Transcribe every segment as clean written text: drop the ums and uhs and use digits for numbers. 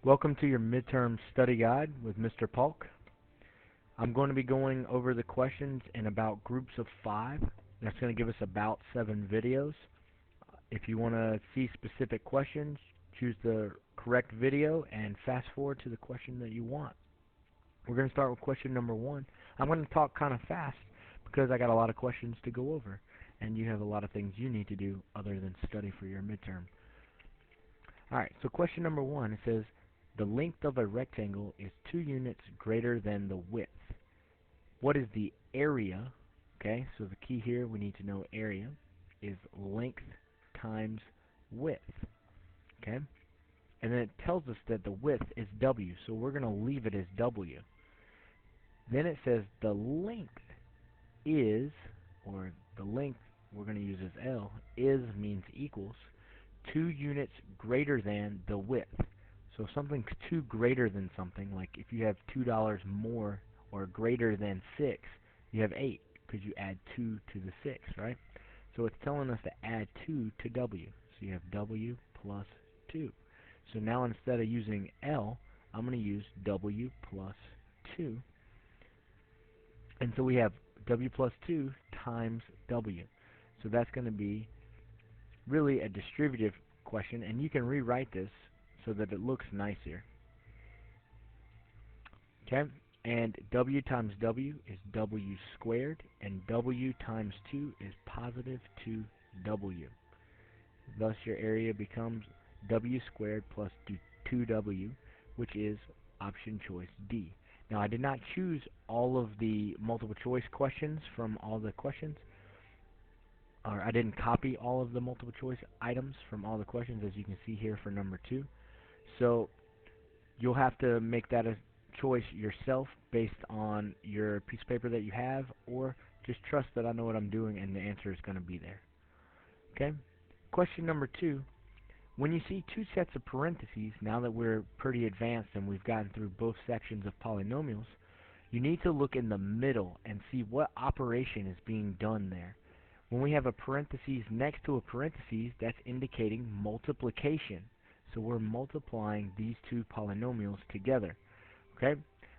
Welcome to your midterm study guide with Mr. Polk. I'm going to be going over the questions in about groups of 5. That's going to give us about 7 videos. If you want to see specific questions, choose the correct video and fast forward to the question that you want. We're going to start with question number 1. I'm going to talk kind of fast because I got a lot of questions to go over, and you have a lot of things you need to do other than study for your midterm. Alright, so question number 1, it says, the length of a rectangle is 2 units greater than the width. What is the area? Okay, so the key here, we need to know area is length times width. Okay, and then it tells us that the width is W, so we're going to leave it as W. Then it says the length is, or the length we're going to use as L, is means equals 2 units greater than the width. So if something's 2 greater than something, like if you have $2 more or greater than 6, you have 8 because you add 2 to the 6, right? So it's telling us to add 2 to W. So you have W plus 2. So now instead of using L, I'm going to use W plus 2. And so we have W plus 2 times W. So that's going to be really a distributive question, and you can rewrite this so that it looks nicer. Okay, and W times W is W squared, and W times 2 is positive 2W. Thus your area becomes W squared plus 2W, which is option choice D. Now I did not choose all of the multiple choice questions from all the questions, or I didn't copy all of the multiple choice items from all the questions, as you can see here for number 2. So you'll have to make that a choice yourself based on your piece of paper that you have, or just trust that I know what I'm doing and the answer is going to be there. Okay? Question number 2. When you see 2 sets of parentheses, now that we're pretty advanced and we've gotten through both sections of polynomials, you need to look in the middle and see what operation is being done there. When we have a parentheses next to a parentheses, that's indicating multiplication. So we're multiplying these 2 polynomials together. Okay?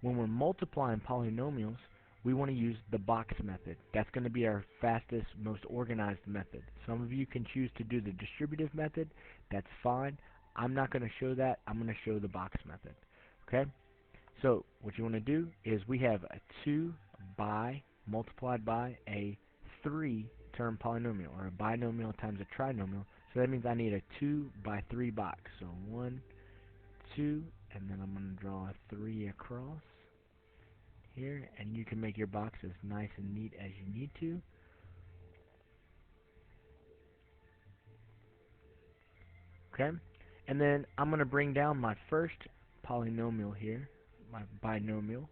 When we're multiplying polynomials, we want to use the box method. That's going to be our fastest, most organized method. Some of you can choose to do the distributive method. That's fine. I'm not going to show that. I'm going to show the box method. Okay? So what you want to do is we have a 2 by multiplied by a 3-term polynomial, or a binomial times a trinomial. So that means I need a 2 by 3 box. So 1, 2, and then I'm going to draw a 3 across here, and you can make your box as nice and neat as you need to. Okay? And then I'm going to bring down my first polynomial here, my binomial,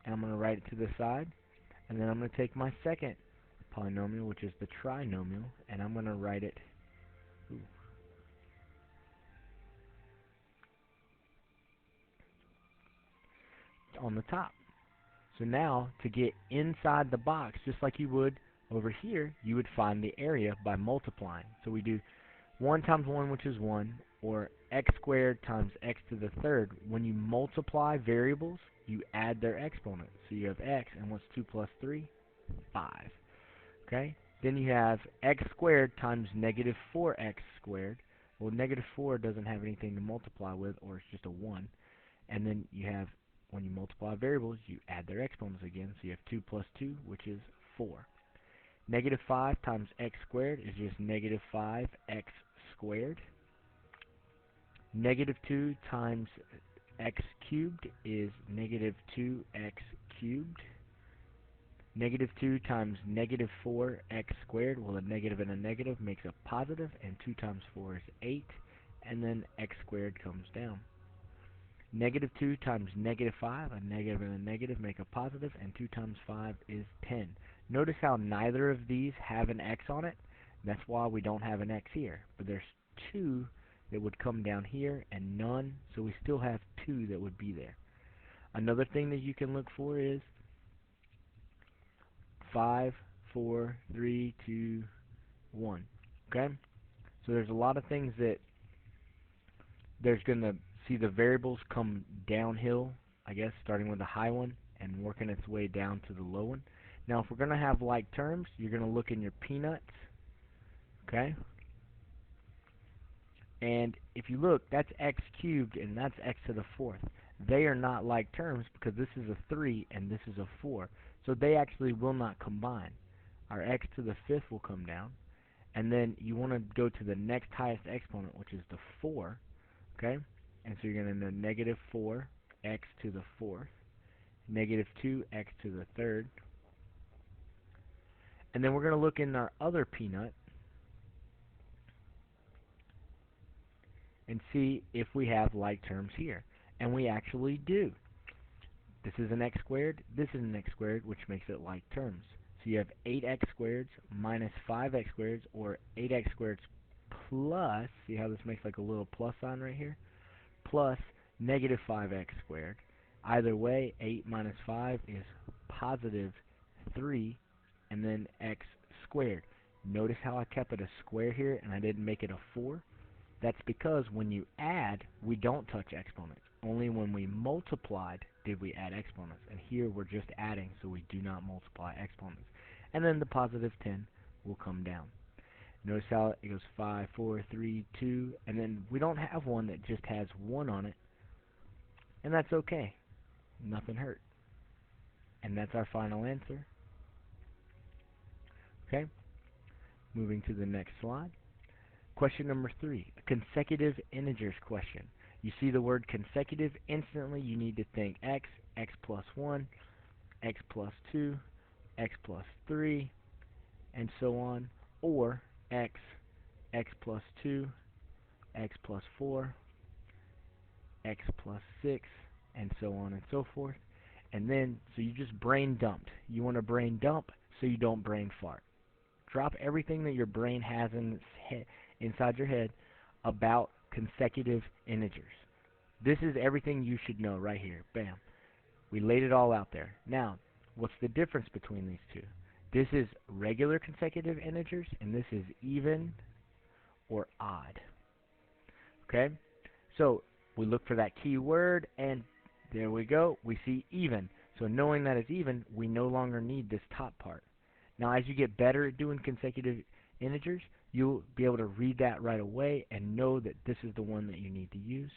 and I'm going to write it to the side. And then I'm going to take my second polynomial, which is the trinomial, and I'm going to write it on the top. So now, to get inside the box, just like you would over here, you would find the area by multiplying. So we do 1 times 1, which is 1, or x squared times x to the third. When you multiply variables, you add their exponent. So you have x, and what's 2 plus 3? 5. Okay? Then you have x squared times negative 4x squared. Well, negative 4 doesn't have anything to multiply with, or it's just a 1. And then you have, when you multiply variables, you add their exponents again. So you have 2 plus 2, which is 4. Negative 5 times x squared is just negative 5x squared. Negative 2 times x cubed is negative 2x cubed. Negative 2 times negative 4x squared, well, a negative and a negative makes a positive, and 2 times 4 is 8, and then x squared comes down. Negative 2 times negative 5, a negative and a negative make a positive, and 2 times 5 is 10. Notice how neither of these have an x on it. That's why we don't have an x here. But there's 2 that would come down here, and none, so we still have 2 that would be there. Another thing that you can look for is 5, 4, 3, 2, 1. Okay? So there's a lot of things that there's going to see the variables come downhill, I guess, starting with the high one and working its way down to the low one. Now, if we're going to have like terms, you're going to look in your peanuts, okay? And if you look, that's x cubed and that's x to the fourth. They are not like terms because this is a 3 and this is a 4. So they actually will not combine. Our x to the fifth will come down. And then you want to go to the next highest exponent, which is the 4, okay? And so you're going to know negative 4 x to the fourth, negative 2 x to the third. And then we're going to look in our other peanut and see if we have like terms here. And we actually do. This is an x squared, this is an x squared, which makes it like terms. So you have 8x squareds minus 5x squareds, or 8x squareds plus, see how this makes like a little plus sign right here? Plus negative 5x squared. Either way, 8 minus 5 is positive 3, and then x squared. Notice how I kept it a square here and I didn't make it a 4? That's because when you add, we don't touch exponents. Only when we multiplied did we add exponents. And here we're just adding, so we do not multiply exponents. And then the positive 10 will come down. Notice how it goes 5, 4, 3, 2, and then we don't have one that just has 1 on it. And that's okay. Nothing hurt. And that's our final answer. Okay? Moving to the next slide. Question number 3, a consecutive integers question. You see the word consecutive, instantly you need to think x, x plus 1, x plus 2, x plus 3, and so on, or x, x plus 2, x plus 4, x plus 6, and so on and so forth. And then, so you just brain dumped. You want to brain dump so you don't brain fart. Drop everything that your brain has in its head, inside your head about consecutive integers. This is everything you should know right here. Bam. We laid it all out there. Now, what's the difference between these two? This is regular consecutive integers, and this is even or odd. Okay? So, we look for that key word, and there we go. We see even. So, knowing that it's even, we no longer need this top part. Now, as you get better at doing consecutive integers, you'll be able to read that right away and know that this is the one that you need to use.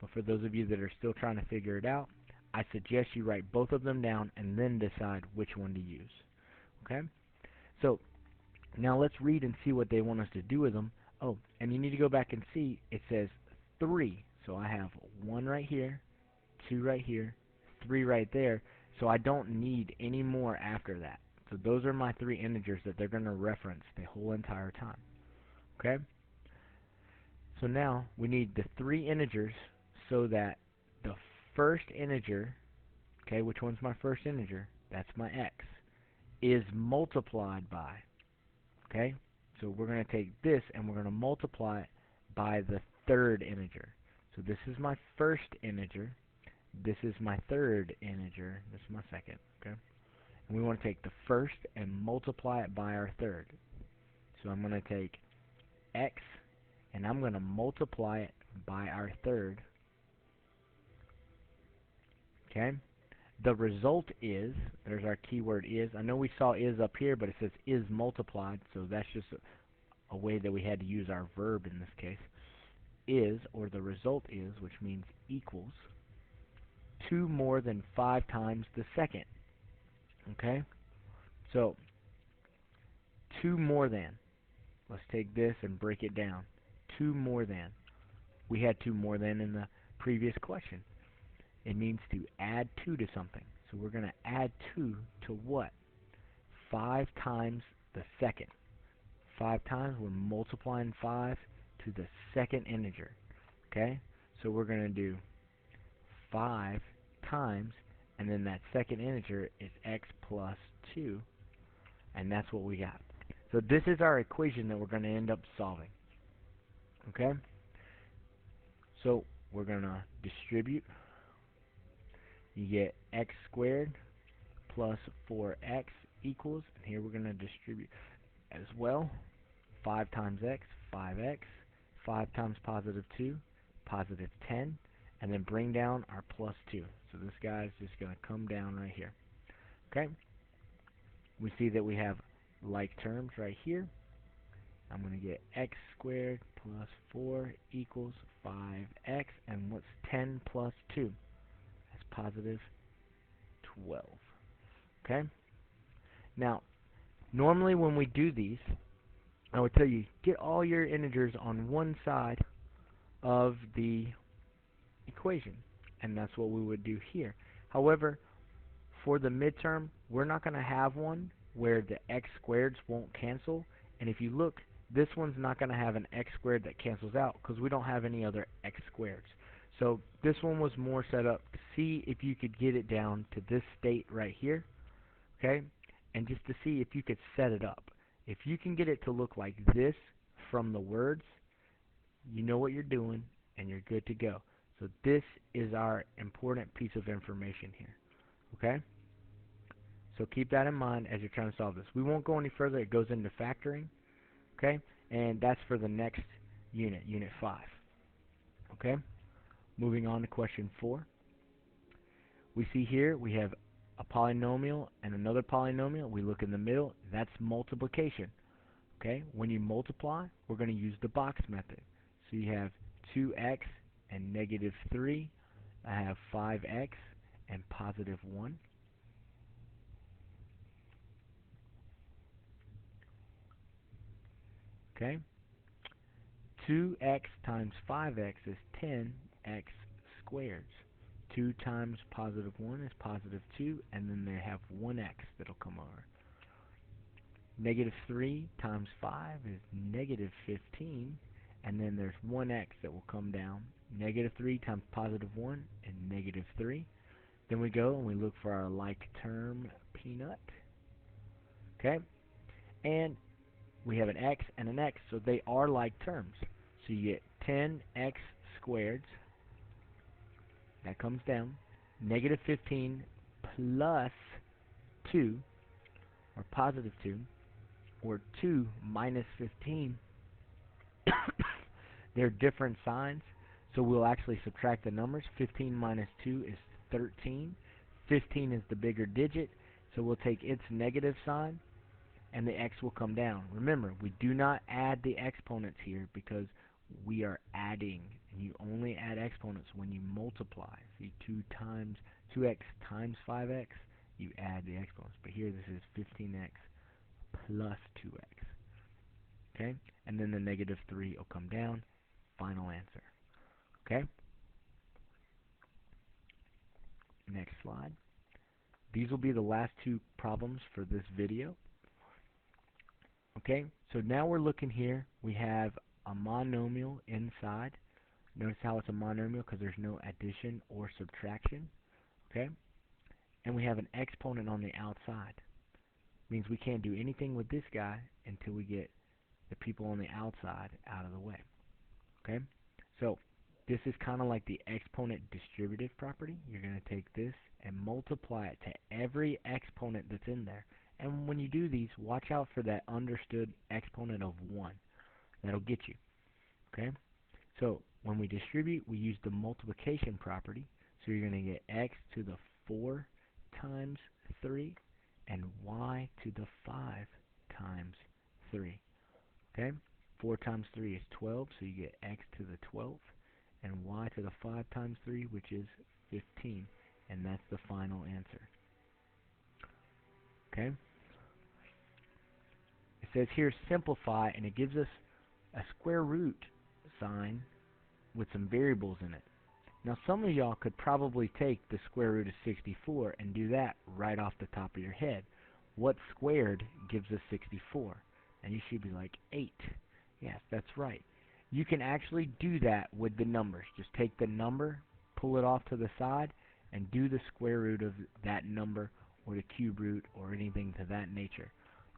But for those of you that are still trying to figure it out, I suggest you write both of them down and then decide which one to use. Okay? So, now let's read and see what they want us to do with them. Oh, and you need to go back and see, it says 3. So I have 1 right here, 2 right here, 3 right there. So I don't need any more after that. So those are my 3 integers that they're going to reference the whole entire time. Okay? So now we need the 3 integers so that the first integer, okay, which one's my first integer? That's my x, is multiplied by, okay? So we're going to take this and we're going to multiply it by the third integer. So this is my first integer. This is my third integer. This is my second, okay? And we want to take the first and multiply it by our third. So I'm going to take x and I'm going to multiply it by our third. Okay? The result is, there's our keyword is. I know we saw is up here, but it says is multiplied, so that's just a way that we had to use our verb in this case. Is, or the result is, which means equals, 2 more than 5 times the second. Okay? So, 2 more than. Let's take this and break it down. 2 more than. We had 2 more than in the previous question. It means to add 2 to something. So we're going to add 2 to what? 5 times the second. 5 times, we're multiplying 5 to the second integer. Okay? So we're going to do 5 times, and then that second integer is x plus 2, and that's what we got. So this is our equation that we're going to end up solving. Okay? So we're going to distribute. You get x squared plus 4x equals, and here we're going to distribute as well. 5 times x, 5x. 5 times positive 2, positive 10. and then bring down our plus 2. So this guy's just going to come down right here. Okay? We see that we have like terms right here. I'm going to get x squared plus 4 equals 5x, and what's 10 plus 2? That's positive 12. Okay? Now, normally when we do these, I would tell you, get all your integers on one side of the equation, and that's what we would do here. However, for the midterm, we're not going to have one where the x squareds won't cancel, and if you look, this one's not going to have an x squared that cancels out because we don't have any other x squareds. So this one was more set up to see if you could get it down to this state right here, okay, and just to see if you could set it up. If you can get it to look like this from the words, you know what you're doing and you're good to go. So this is our important piece of information here, okay? So keep that in mind as you're trying to solve this. We won't go any further. It goes into factoring, okay? And that's for the next unit, Unit 5, okay? Moving on to question 4. We see here we have a polynomial and another polynomial. We look in the middle. That's multiplication, okay? When you multiply, we're going to use the box method. So you have 2x and negative 3. I have 5x and positive 1. Okay? 2x times 5x is 10x squared. 2 times positive 1 is positive 2, and then they have 1x that'll come over. Negative 3 times 5 is negative 15, and then there's 1x that will come down. Negative 3 times positive 1 is negative 3. Then we go and we look for our like term peanut. Okay? And we have an x and an x, so they are like terms. So you get 10x squared. That comes down. Negative 15 plus 2, or positive 2, or 2 minus 15. They're different signs, so we'll actually subtract the numbers. 15 minus 2 is 13. 15 is the bigger digit, so we'll take its negative sign, and the x will come down. Remember, we do not add the exponents here because we are adding, and you only add exponents when you multiply. See, 2x times 5x, you add the exponents. But here this is 15x plus 2x. Okay? And then the negative 3 will come down. Final answer. Okay? Next slide. These will be the last two problems for this video. Okay? So now we're looking here. We have a monomial inside. Notice how it's a monomial because there's no addition or subtraction. Okay? And we have an exponent on the outside. Means we can't do anything with this guy until we get the people on the outside out of the way. Okay? So this is kind of like the exponent distributive property. You're going to take this and multiply it to every exponent that's in there. And when you do these, watch out for that understood exponent of 1. That'll get you. Okay? So when we distribute, we use the multiplication property. So you're going to get x to the 4 times 3 and y to the 5 times 3. Okay? 4 times 3 is 12, so you get x to the 12th, and y to the 5 times 3, which is 15. And that's the final answer. Okay? It says here simplify, and it gives us a square root sign with some variables in it. Now some of y'all could probably take the square root of 64 and do that right off the top of your head. What squared gives us 64? And you should be like 8. Yes, that's right. You can actually do that with the numbers. Just take the number, pull it off to the side, and do the square root of that number or the cube root or anything to that nature.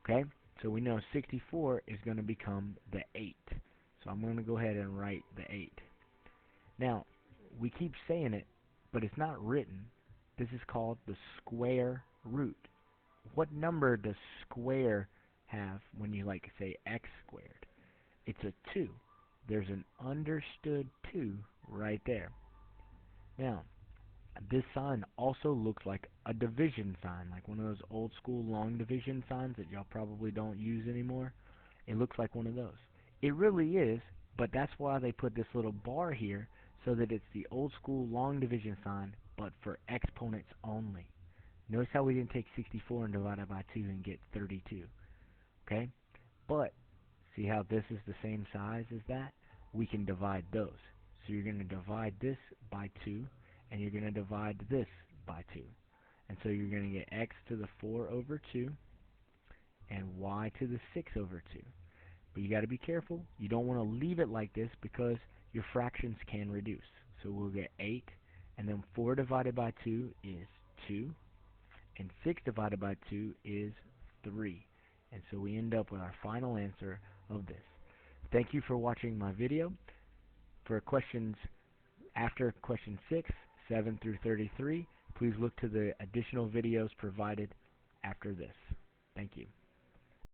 Okay? So we know 64 is going to become the 8. So I'm going to go ahead and write the 8. Now, we keep saying it, but it's not written. This is called the square root. What number does square have when you like say x squared? It's a 2. There's an understood 2 right there. Now, this sign also looks like a division sign, like one of those old school long division signs that y'all probably don't use anymore. It looks like one of those. It really is, but that's why they put this little bar here, so that it's the old school long division sign, but for exponents only. Notice how we didn't take 64 and divide it by 2 and get 32. Okay? But, see how this is the same size as that? We can divide those. So you're going to divide this by 2, and you're going to divide this by 2. And so you're going to get x to the 4 over 2, and y to the 6 over 2. But you got to be careful. You don't want to leave it like this because your fractions can reduce. So we'll get 8, and then 4 divided by 2 is 2, and 6 divided by 2 is 3. And so we end up with our final answer of this. Thank you for watching my video. For questions after question 6, 7 through 33, please look to the additional videos provided after this. Thank you.